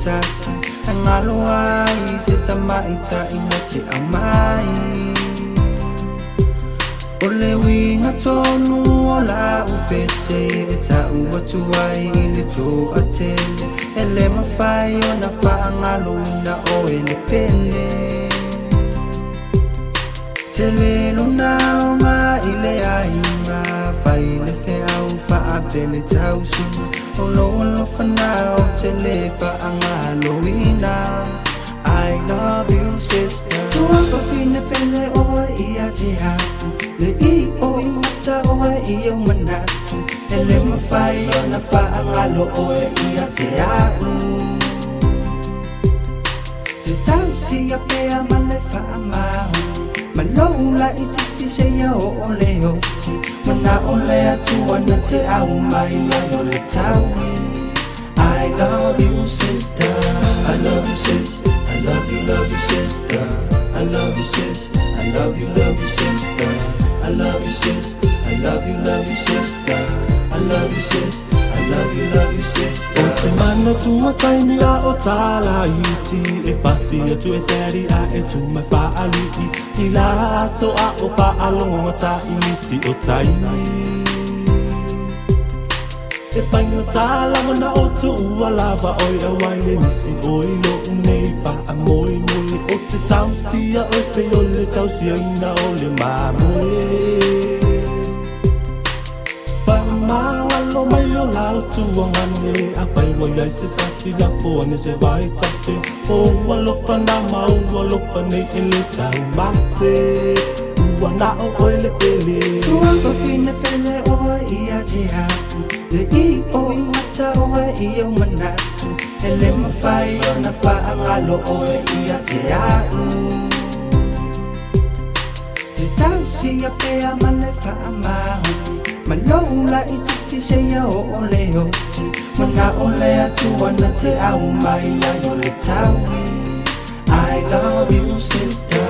tasi angaloai se tamai ta ina te amai ole winga tonu ola upese e ta ua tuai ili to atele ele mawhai o na whaangalo na o ele pene te lelo nao ma ile ai ma whai le wheau whaapele tau sima o lo whanau te le whaangalo ina I love you sister tua whawhine pele oa ia te hapu le I o I mata oa I au manatu ele mawhai o na whaangalo oa ia te hapu te tau sia pea male whaamahu Malou la ititi se ya o le hoti Mana o le atua na te au mai na o le taui I love you sister I love you sis I love you sister I love you sis I love you sister I love you sis I love you sister I love you sis I love you sister O te mana tua taimia o tala iti E fasi e tu e teri a e tu mai whaaliti I la so a o whaalonga ta inisi o taimi E whainga tala mana o tu ua lava oi a waile nisi oi lo unei wha moi moi O te tausia o pe o le tausia ina o le mamoe Lo mai o lau tuangane a pai wa yai se sasi la po ne se vai tate o wa lo fana ma o lo fane ele tau mate wa na o ele pele tua ko fine pele o ia te hapu le I o I mata o I au manatu ele mawhai o na whaangalo o ia te hapu te tau sia pea male whaamahu Malou la ititi se ya o le hoti Mana o le atua na te au mai na o le taui I love you sister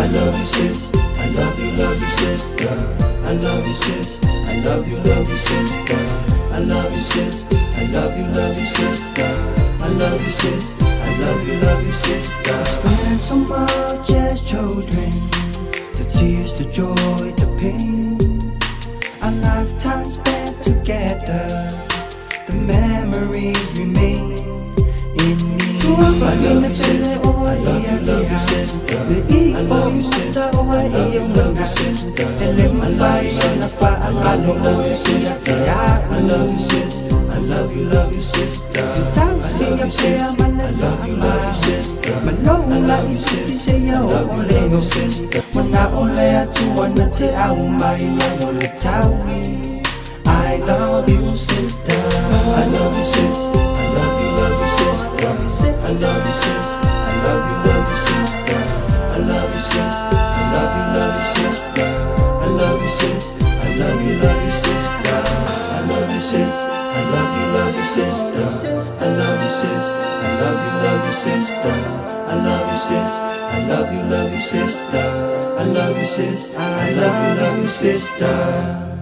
I love you sis I love you sister I love you sis I love you sister I love you sis I love you sister I love you sis I love you sister Spend so much as children The tears, the joy, the pain Our lifetimes spent together The memories remain in me I love you sister I love you sister I love you sister I love you sister I love you sister I love you sister I love you sister I love you sister I love you sister Malou la ititi se ya o le hoti Mana o le atua na te au mai na o le taui I love you sister I love you sis I love you sister I love you sis I love you sister I love you sis I love you sister I love you sis I love you sister I love you sis I love you sister I love you sis I love you sister I love you sis I love you sister I love you sis I love you sister